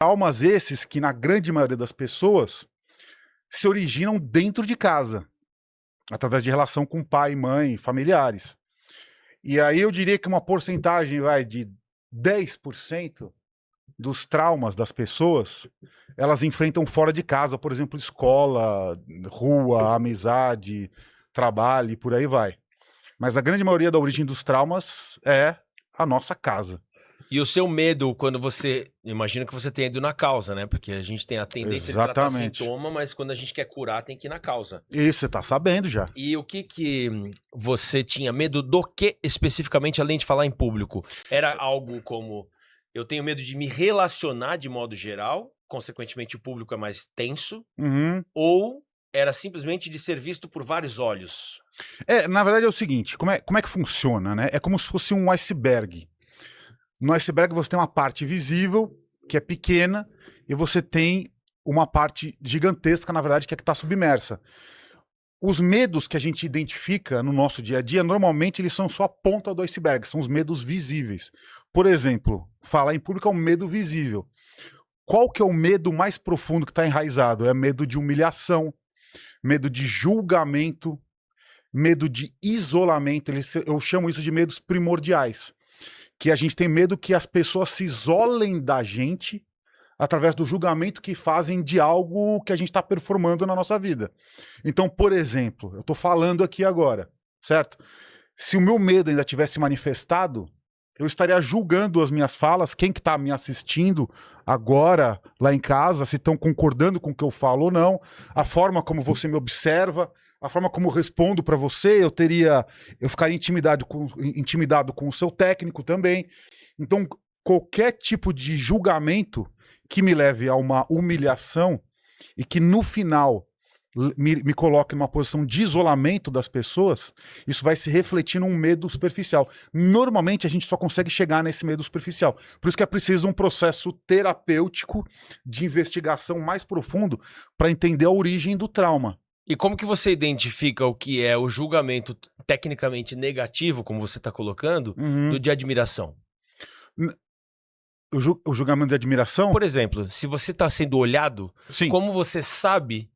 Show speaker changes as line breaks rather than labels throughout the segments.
Traumas esses que, na grande maioria das pessoas, se originam dentro de casa, através de relação com pai, mãe, familiares. E aí eu diria que uma porcentagem de 10% dos traumas das pessoas, elas enfrentam fora de casa, por exemplo, escola, rua, amizade, trabalho e por aí vai. Mas a grande maioria da origem dos traumas é a nossa casa.
E o seu medo quando você... Imagino que você tenha ido na causa, né? Porque a gente tem a tendência de tratar sintoma, mas quando a gente quer curar, tem que ir na causa.
Isso, você tá sabendo já.
E o que você tinha medo do que especificamente, além de falar em público? Era algo como, eu tenho medo de me relacionar de modo geral, consequentemente o público é mais tenso, ou era simplesmente de ser visto por vários olhos?
Na verdade é o seguinte, como é que funciona, né? É como se fosse um iceberg. No iceberg você tem uma parte visível, que é pequena, e você tem uma parte gigantesca, na verdade, que é que está submersa. Os medos que a gente identifica no nosso dia a dia, normalmente eles são só a ponta do iceberg, são os medos visíveis. Por exemplo, falar em público é um medo visível. Qual que é o medo mais profundo que está enraizado? É medo de humilhação, medo de julgamento, medo de isolamento. Eu chamo isso de medos primordiais. Que a gente tem medo que as pessoas se isolem da gente através do julgamento que fazem de algo que a gente está performando na nossa vida. Então, por exemplo, eu estou falando aqui agora, certo? Se o meu medo ainda tivesse manifestado, eu estaria julgando as minhas falas, quem que está me assistindo agora, lá em casa, se estão concordando com o que eu falo ou não, a forma como você me observa, a forma como eu respondo para você, eu ficaria intimidado com o seu técnico também. Então, qualquer tipo de julgamento que me leve a uma humilhação e que no final me coloque numa posição de isolamento das pessoas, isso vai se refletir num medo superficial. Normalmente a gente só consegue chegar nesse medo superficial. Por isso que é preciso um processo terapêutico de investigação mais profundo para entender a origem do trauma.
E como que você identifica o que é o julgamento tecnicamente negativo, como você está colocando, do de admiração?
O julgamento de admiração?
Por exemplo, se você está sendo olhado,
Sim.
Como você sabe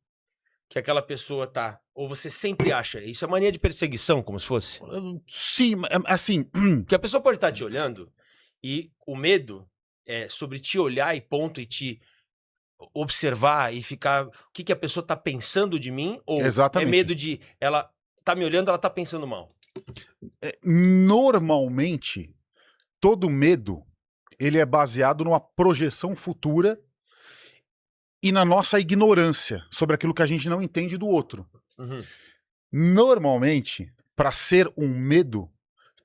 que aquela pessoa tá? Ou você sempre acha? Isso é mania de perseguição, como se fosse?
Sim, assim...
Porque a pessoa pode estar te olhando e o medo é sobre te olhar e ponto, e te observar e ficar... O que a pessoa tá pensando de mim? Ou
Exatamente.
É medo de... Ela tá me olhando, ela tá pensando mal?
Normalmente, todo medo, ele é baseado numa projeção futura e na nossa ignorância sobre aquilo que a gente não entende do outro. Normalmente, para ser um medo,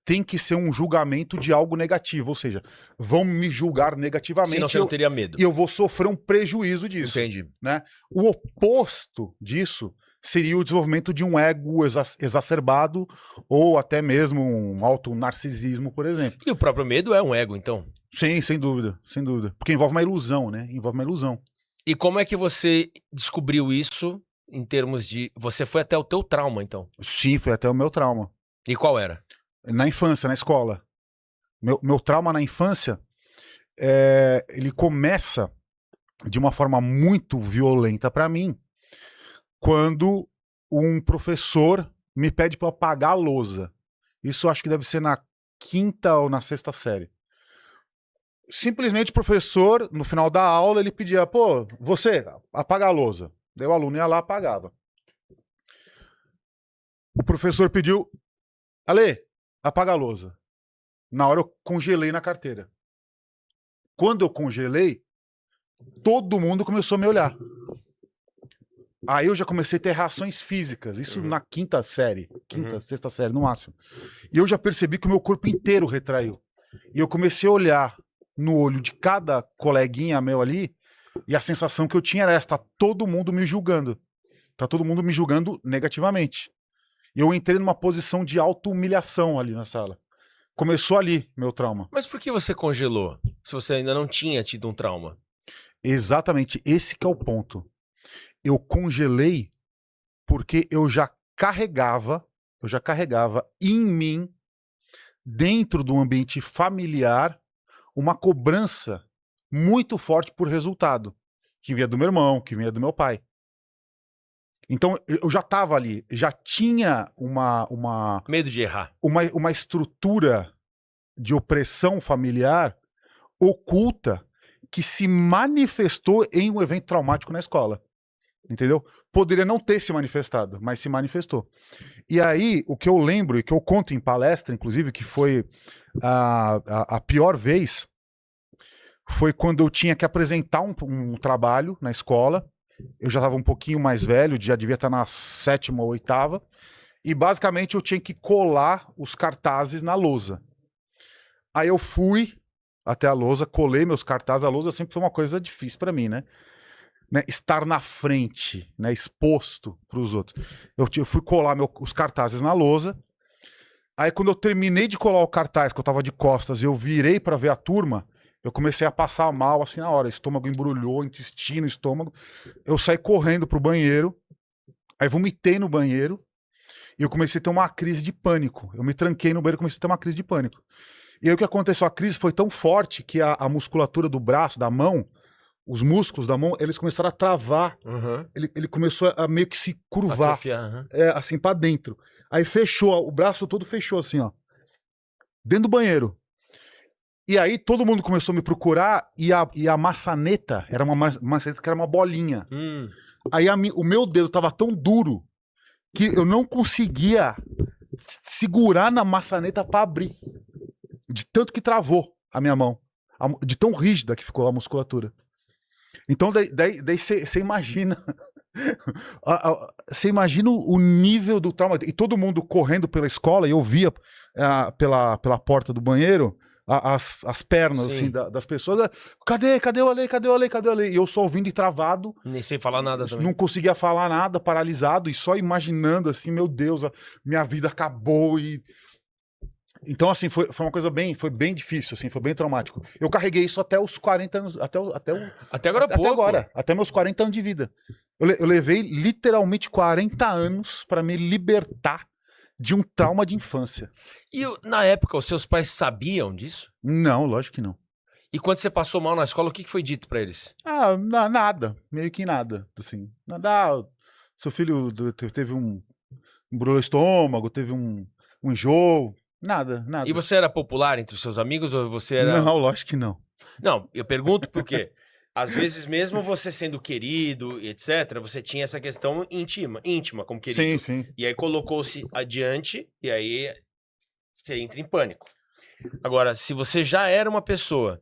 tem que ser um julgamento de algo negativo, ou seja, vão me julgar negativamente.
Senão você não teria medo.
E eu vou sofrer um prejuízo disso.
Entendi.
Né? O oposto disso seria o desenvolvimento de um ego exacerbado ou até mesmo um auto-narcisismo, por exemplo.
E o próprio medo é um ego, então?
Sim, sem dúvida, sem dúvida. Porque envolve uma ilusão, né? Envolve uma ilusão.
E como é que você descobriu isso em termos de... Você foi até o teu trauma, então?
Sim, foi até o meu trauma.
E qual era?
Na infância, na escola. Meu trauma na infância, ele começa de uma forma muito violenta para mim, quando um professor me pede para apagar a lousa. Isso eu acho que deve ser na 5ª ou na 6ª série. Simplesmente o professor, no final da aula, ele pedia, pô, você, apaga a lousa. Daí o aluno ia lá, apagava. O professor pediu, Ale, apaga a lousa. Na hora eu congelei na carteira. Quando eu congelei, todo mundo começou a me olhar. Aí eu já comecei a ter reações físicas, isso na 5ª série, 5ª, 6ª série no máximo. E eu já percebi que o meu corpo inteiro retraiu. E eu comecei a olhar no olho de cada coleguinha meu ali, e a sensação que eu tinha era essa, tá todo mundo me julgando. Tá todo mundo me julgando negativamente. E eu entrei numa posição de auto-humilhação ali na sala. Começou ali, meu trauma.
Mas por que você congelou, se você ainda não tinha tido um trauma?
Exatamente, esse que é o ponto. Eu congelei porque eu já carregava em mim, dentro do ambiente familiar, uma cobrança muito forte por resultado, que vinha do meu irmão, que vinha do meu pai. Então, eu já estava ali, já tinha
Medo de errar.
uma estrutura de opressão familiar oculta que se manifestou em um evento traumático na escola. Entendeu? Poderia não ter se manifestado, mas se manifestou. E aí, o que eu lembro e que eu conto em palestra, inclusive, que foi a pior vez, foi quando eu tinha que apresentar um trabalho na escola. Eu já estava um pouquinho mais velho, já devia estar na 7ª ou 8ª, e basicamente eu tinha que colar os cartazes na lousa. Aí eu fui até a lousa, colei meus cartazes. A lousa sempre foi uma coisa difícil para mim, né? Estar na frente, né? Exposto para os outros. Eu fui colar os cartazes na lousa. Aí quando eu terminei de colar o cartaz, que eu tava de costas, eu virei para ver a turma, eu comecei a passar mal assim na hora. Estômago embrulhou, intestino, estômago. Eu saí correndo pro banheiro, aí vomitei no banheiro e eu comecei a ter uma crise de pânico. Eu me tranquei no banheiro e comecei a ter uma crise de pânico. E aí o que aconteceu? A crise foi tão forte que a musculatura do braço, da mão, os músculos da mão, eles começaram a travar. Ele começou a meio que se curvar.
Atrofiar,
assim, pra dentro. Aí fechou, o braço todo fechou assim, ó. Dentro do banheiro. E aí todo mundo começou a me procurar e a maçaneta, era uma maçaneta que era uma bolinha. Aí o meu dedo tava tão duro que eu não conseguia segurar na maçaneta pra abrir. De tanto que travou a minha mão. De tão rígida que ficou a musculatura. Então daí você imagina. Você imagina o nível do trauma. E todo mundo correndo pela escola, e eu via pela porta do banheiro as pernas assim, das pessoas. Cadê o Ale? Cadê o Ale? Cadê o Ale? E eu só ouvindo e travado.
Nem sem falar nada também.
Não conseguia falar nada, paralisado, e só imaginando assim, meu Deus, minha vida acabou. Então, assim, foi uma coisa foi bem difícil, assim, foi bem traumático. Eu carreguei isso até os 40 anos, até agora, até meus 40 anos de vida. Eu levei literalmente 40 anos para me libertar de um trauma de infância.
E na época, os seus pais sabiam disso?
Não, lógico que não.
E quando você passou mal na escola, o que foi dito pra eles?
Nada, meio que nada, assim. Nada, seu filho teve embrulhou o estômago, teve um enjoo. Nada.
E você era popular entre os seus amigos ou você era...
Não, lógico que não.
Não, eu pergunto porque às vezes mesmo você sendo querido, etc, você tinha essa questão íntima como querido.
Sim.
E aí colocou-se adiante e aí você entra em pânico. Agora, se você já era uma pessoa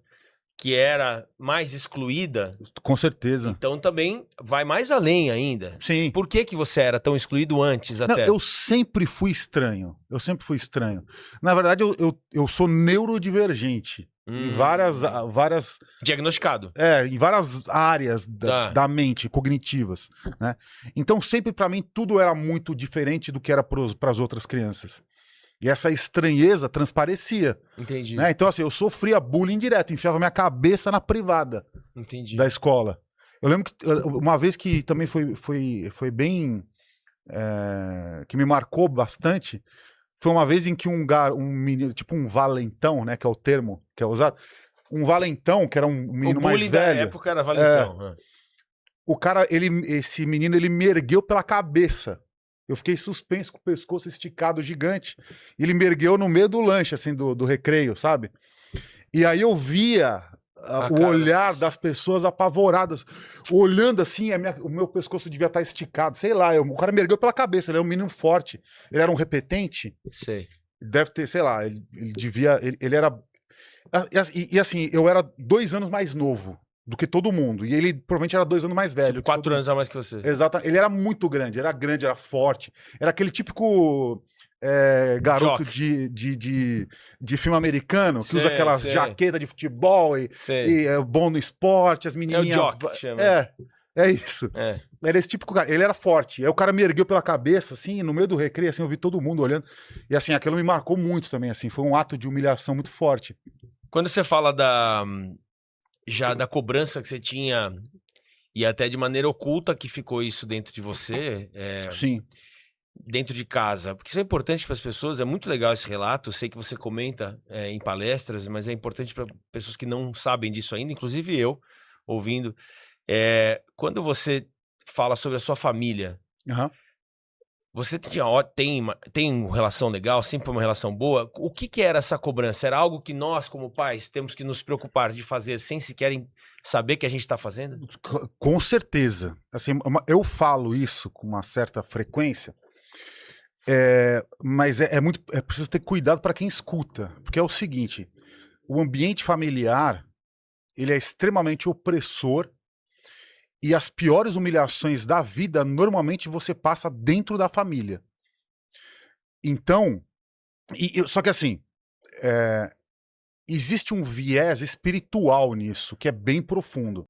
que era mais excluída...
Com certeza.
Então também vai mais além ainda.
Sim.
Por que você era tão excluído antes até?
Não, eu sempre fui estranho. Na verdade, eu sou neurodivergente. Em várias...
Diagnosticado.
Em várias áreas da mente, cognitivas. Né? Então, sempre pra mim, tudo era muito diferente do que era pras outras crianças. E essa estranheza transparecia.
Entendi.
Né? Então, assim, eu sofria bullying direto, enfiava minha cabeça na privada da escola. Eu lembro que uma vez que também foi bem... que me marcou bastante, foi uma vez em que um menino, tipo um valentão, né, que é o termo que é usado, um valentão, que era um menino mais velho. O bullying da
época era valentão.
O cara, esse menino, ele me ergueu pela cabeça. Eu fiquei suspenso com o pescoço esticado gigante. Ele me ergueu no meio do lanche, assim, do recreio, sabe? E aí eu via o olhar das pessoas apavoradas, olhando assim, o meu pescoço devia estar esticado, sei lá. O cara me ergueu pela cabeça, ele era um menino forte. Ele era um repetente.
Sei.
Deve ter, sei lá, ele devia... Ele era... E assim, eu era 2 anos mais novo do que todo mundo. E ele provavelmente era 2 anos mais velho.
Tipo, 4 anos a mais que você.
Exato. Ele era muito grande, era forte. Era aquele típico garoto de filme americano, que usa aquelas jaquetas de futebol e é bom no esporte, as menininhas...
É o jock, chama.
É isso. Era esse típico cara. Ele era forte. Aí o cara me ergueu pela cabeça, assim, no meio do recreio, assim, eu vi todo mundo olhando. E assim, aquilo me marcou muito também, assim. Foi um ato de humilhação muito forte.
Quando você fala da cobrança que você tinha, e até de maneira oculta que ficou isso dentro de você...
Sim.
dentro de casa, porque isso é importante para as pessoas, é muito legal esse relato, eu sei que você comenta em palestras, mas é importante para pessoas que não sabem disso ainda, inclusive eu, ouvindo. Quando você fala sobre a sua família,
Aham.
você tem uma relação legal, sempre foi uma relação boa. O que que era essa cobrança? Era algo que nós, como pais, temos que nos preocupar de fazer sem sequer saber que a gente está fazendo?
Com certeza. Assim, eu falo isso com uma certa frequência, mas é preciso ter cuidado para quem escuta, porque é o seguinte: o ambiente familiar ele é extremamente opressor e as piores humilhações da vida normalmente você passa dentro da família. Então, só que assim, é, existe um viés espiritual nisso que é bem profundo.